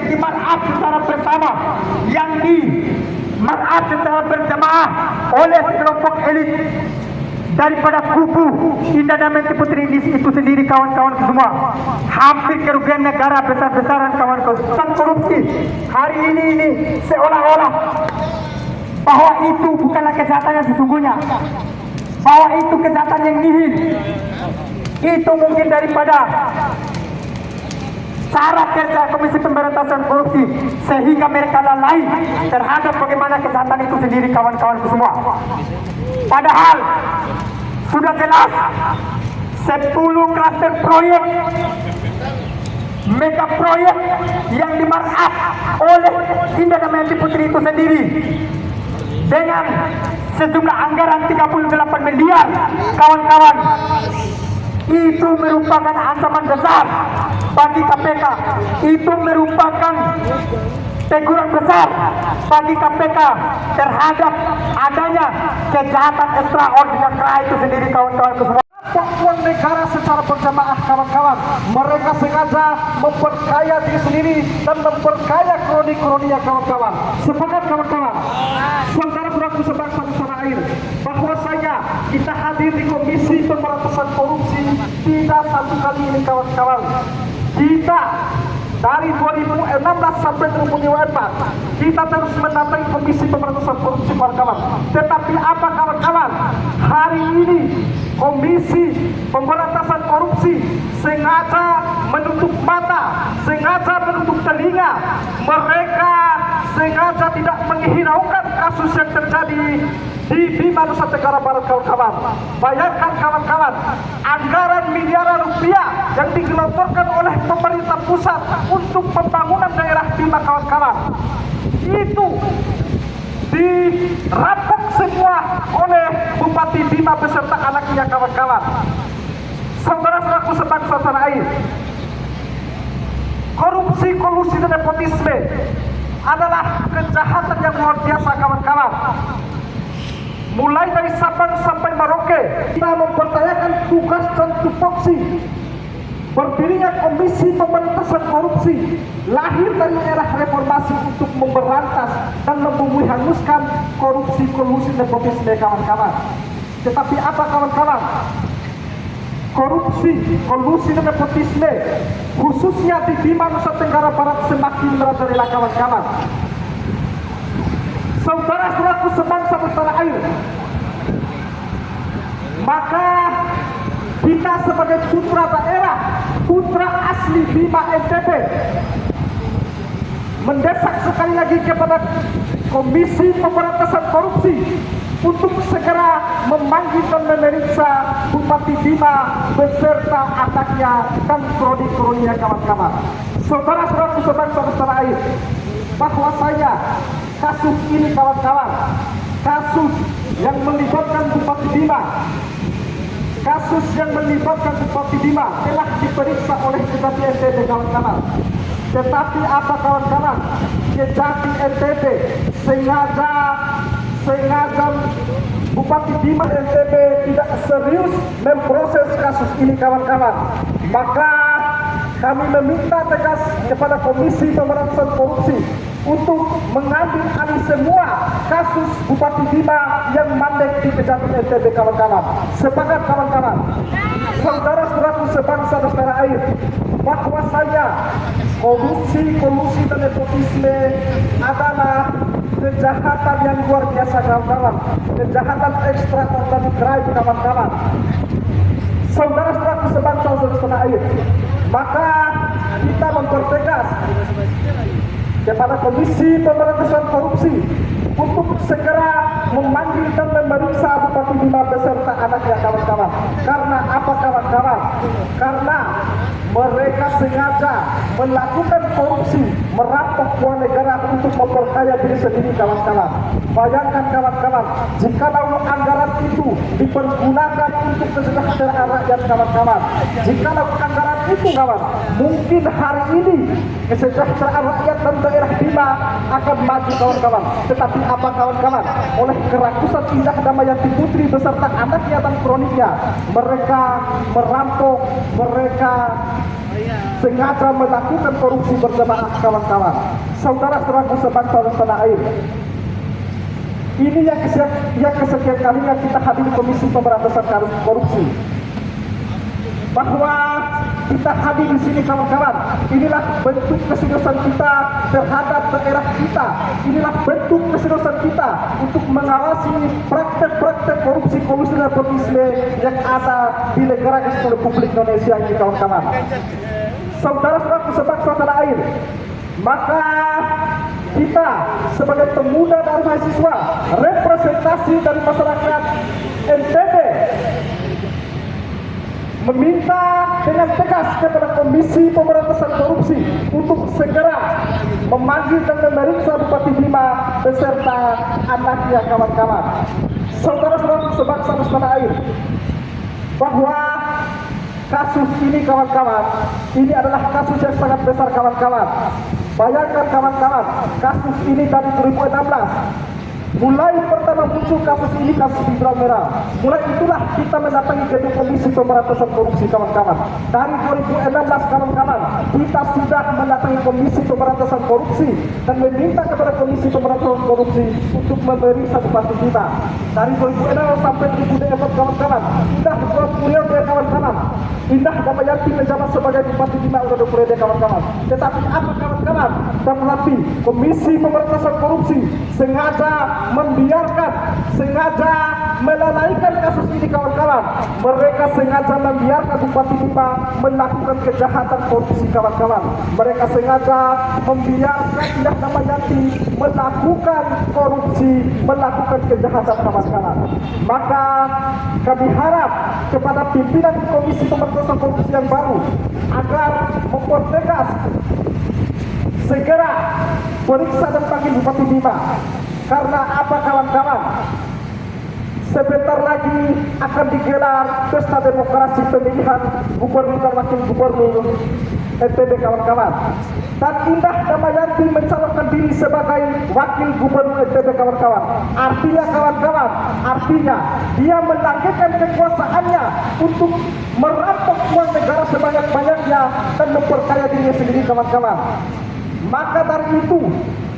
dimarap secara bersama, yang dimarap secara berjamaah oleh sekelompok elit daripada kubu Indah Damayanti Putri itu sendiri, kawan-kawan semua. Hampir kerugian negara besar-besaran, kawan-kawan. Korupsi hari ini seolah-olah bahwa itu bukanlah kejahatan yang sesungguhnya, bahwa itu kejahatan yang nihil. Itu mungkin daripada cara kerja Komisi Pemberantasan Korupsi, sehingga mereka lalai terhadap bagaimana kejahatan itu sendiri, kawan-kawan semua. Padahal sudah jelas 10 klaster proyek mega proyek yang dimarkup oleh Indah Damayanti Putri itu sendiri dengan sejumlah anggaran 38 miliar, kawan-kawan. Itu merupakan ancaman besar bagi KPK. Itu merupakan teguran besar bagi KPK terhadap adanya kejahatan extraordinary itu sendiri, kawan-kawan semua. Uang negara secara berjamaah, kawan-kawan. Mereka sengaja memperkaya diri sendiri dan memperkaya kroni-kroninya, kawan-kawan. Sepakat, kawan-kawan? Saudara-saudaraku sebangsa dan tanah air, bahwasanya kita hadir di Komisi Pemberantasan Korupsi tidak satu kali ini, kawan-kawan. Kita dari 2016 sampai 2024 kita terus mendatangi Komisi Pemberantasan Korupsi, kawan-kawan. Tetapi apa, kawan-kawan? Hari ini Komisi Pemberantasan Korupsi sengaja menutup mata, sengaja menutup telinga. Mereka sengaja tidak menghiraukan kasus yang terjadi di Bima Nusa Tenggara Barat, kawan-kawan. Bayangkan, kawan-kawan, anggaran miliaran rupiah yang digelontorkan oleh pemerintah pusat untuk pembangunan daerah Bima, kawan-kawan, itu dirampok semua oleh Bupati Bima beserta anaknya, kawan-kawan. Saudara-saudaraku sebangsa tanah air, korupsi, kolusi, dan nepotisme adalah kejahatan yang luar biasa, kawan-kawan. Mulai dari Sabang sampai Merauke, kita mempertanyakan tugas dan tupoksi berdirinya Komisi Pemberantasan Korupsi lahir dari era reformasi untuk memberantas dan menghanguskan korupsi, kolusi, nepotisme, kawan-kawan. Tetapi apa, kawan-kawan? Korupsi, kolusi, dan nepotisme khususnya di Bima Nusa Tenggara Barat semakin merajalela, kawan-kawan. Saudara-saudaraku sebangsa dan tanah air, maka kita sebagai putra daerah, putra asli Bima NTB, mendesak sekali lagi kepada Komisi Pemberantasan Korupsi untuk segera memanggil dan memeriksa Bupati Bima beserta anaknya dan kroni-kroninya, kawan-kawan. Saudara-saudaraku sebangsa dan tanah air, bahwasanya kasus ini, kawan-kawan, kasus yang melibatkan Bupati Bima, kasus yang melibatkan Bupati Bima telah diperiksa oleh Kejati NTB, kawan-kawan. Tetapi apa, kawan-kawan? Kejati NTB sengaja Bupati Bima NTB tidak serius memproses kasus ini, kawan-kawan. Maka kami meminta tegas kepada Komisi Pemberantasan Korupsi untuk mengambil alih semua kasus Bupati Bima yang mandek di Kejati NTB, kawan-kawan. Sepakat, kawan-kawan? Saudara-saudaraku sebangsa dan tanah air, bahwasanya korupsi, kolusi, dan nepotisme adalah kejahatan yang luar biasa, kawan-kawan. Kejahatan extraordinary crime, kawan-kawan. Saudara-saudaraku sebangsa dan tanah air, maka kita mempertegas kepada Komisi Pemberantasan Korupsi untuk segera memanggil dan memeriksa Bupati Bima beserta anaknya, kawan-kawan. Karena apa, kawan-kawan? Karena mereka sengaja melakukan korupsi, merampok uang negara untuk memperkaya diri sendiri, kawan-kawan. Bayangkan, kawan-kawan, jika anggaran itu dipergunakan untuk kesejahteraan rakyat, kawan-kawan, jika anggaran itu, kawan, mungkin hari ini kesejahteraan rakyat dan daerah Bima akan maju, kawan-kawan. Tetapi apa, kawan-kawan? Oleh kerakusan Indah Damayanti Putri beserta anaknya dan kroniknya, mereka merampok, mereka sengaja melakukan korupsi berjamaah kawan-kawan. Saudara-saudaraku sebangsa dan tanah air, ini yang kesekian kalinya kita hadiri Komisi Pemberantasan Korupsi. Bahwa kita hadir di sini kawan-kawan, inilah bentuk keseriusan kita terhadap daerah kita. Inilah bentuk keseriusan kita untuk mengawasi praktek-praktek korupsi dan nepotisme yang ada di negara kesatuan Republik Indonesia ini kawan-kawan. Saudara-saudaraku sebangsa tanah air, maka kita sebagai pemuda dan mahasiswa, representasi dari masyarakat NTB, meminta dengan tegas kepada Komisi Pemberantasan Korupsi untuk segera memanggil dan memeriksa Bupati Bima beserta anaknya kawan-kawan. Saudara-saudara sebangsa dan setanah air, bahwa kasus ini kawan-kawan, ini adalah kasus yang sangat besar kawan-kawan. Bayangkan kawan-kawan, kasus ini dari 2016. Mulai pertama muncul kasus ini, kasus Hidral Merah. Mulai itulah kita mendatangi gedung Komisi Pemberantasan Korupsi kawan-kawan. Dari 2016 kawan-kawan, kita sudah mendatangi Komisi Pemberantasan Korupsi dan meminta kepada Komisi Pemberantasan Korupsi untuk memeriksa Bupati Bima. Dari 2016 sampai 2024 kawan-kawan, sudah 2 periode kawan-kawan. Indah Damayanti menjabat sebagai Bupati Bima udah 2 periode kawan-kawan. Tetapi apa kawan-kawan? Dan melatih Komisi Pemberantasan Korupsi sengaja membiarkan, sengaja melalaikan kasus ini kawan-kawan. Mereka sengaja membiarkan Bupati Bima melakukan kejahatan korupsi kawan-kawan. Mereka sengaja membiarkan Indah Damayanti melakukan korupsi, melakukan kejahatan kawan-kawan. Maka kami harap kepada pimpinan Komisi Pemberantasan Korupsi yang baru agar mempertegas segera periksa dan panggil Bupati Bima. Karena apa kawan-kawan? Sebentar lagi akan digelar pesta demokrasi pemilihan gubernur dan wakil gubernur NTB kawan-kawan. Dan Indah Damayanti mencalonkan diri sebagai wakil gubernur NTB kawan-kawan. Artinya kawan-kawan, artinya dia melanggengkan kekuasaannya untuk merampok uang negara sebanyak-banyaknya dan memperkaya dirinya sendiri kawan-kawan. Maka dari itu,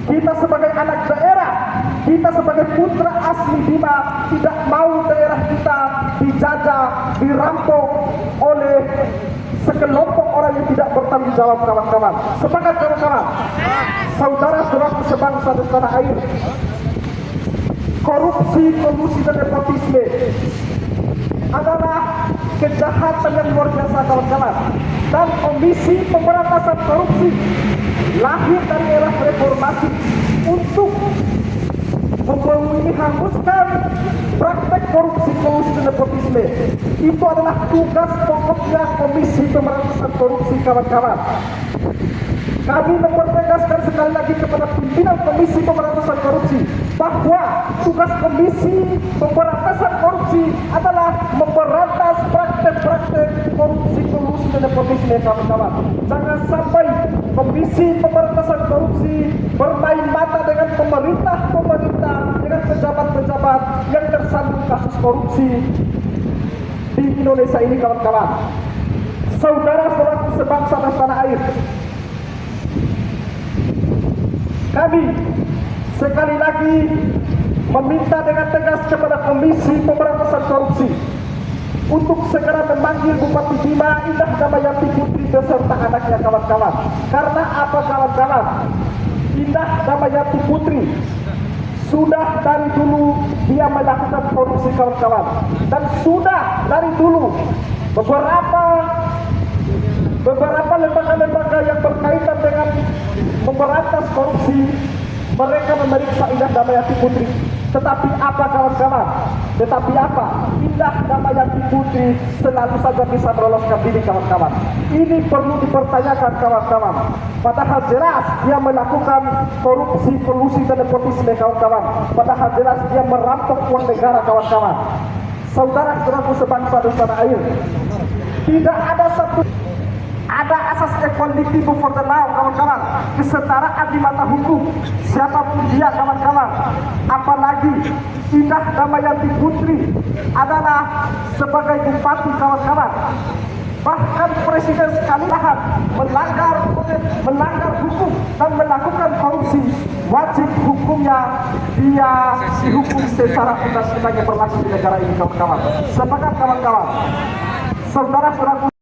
kita sebagai anak daerah, kita sebagai putra asli Bima tidak mau daerah kita dijajah, dirampok oleh sekelompok orang yang tidak bertanggung jawab kawan-kawan. Sepakat kawan-kawan? Saudara-saudara sebangsa dan tanah air, korupsi, kolusi dan nepotisme adalah kejahatan yang luar biasa kawan-kawan. Dan Komisi Pemberantasan Korupsi lahir dari era reformasi untuk menghanguskan praktek korupsi dan nepotisme. Itu adalah tugas pokoknya Komisi Pemberantasan Korupsi kawan-kawan. Kami mempertegaskan sekali lagi kepada pimpinan Komisi Pemberantasan Korupsi bahwa tugas Komisi Pemberantasan Korupsi adalah memberantas praktek-praktek korupsi dan nepotisme kawan-kawan. Jangan sampai Komisi Pemberantasan Korupsi bermain mata dengan pemerintah, dengan pejabat-pejabat yang tersandung kasus korupsi di Indonesia ini kawan-kawan. Saudara-saudaraku sebangsa dan tanah air, kami sekali lagi meminta dengan tegas kepada Komisi Pemberantasan Korupsi untuk segera memanggil Bupati Bima Indah Damayanti Putri beserta anaknya kawan-kawan. Karena apa kawan-kawan? Indah Damayanti Putri sudah dari dulu dia melakukan korupsi kawan-kawan, dan sudah dari dulu beberapa lembaga-lembaga yang berkaitan dengan memberantas korupsi mereka memeriksa Indah Damayanti Putri. Tetapi apa kawan-kawan? Tetapi apa? Indah Damayanti Putri selalu saja bisa meloloskan diri kawan-kawan. Ini perlu dipertanyakan kawan-kawan. Padahal jelas dia melakukan korupsi, kolusi dan nepotisme kawan-kawan. Padahal jelas dia merampok uang negara kawan-kawan. Saudara-saudaraku sebangsa dan tanah air, tidak ada asas equality before the law kawan-kawan, kesetaraan di mata hukum siapapun dia kawan-kawan. Apalagi Indah Damayanti Putri adalah sebagai bupati kawan-kawan. bahkan presiden sekali lahan melanggar hukum dan melakukan korupsi, wajib hukumnya dia dihukum secara undang-undang yang berlaku di negara ini, kawan-kawan. Sepakat kawan-kawan? Saudara-saudara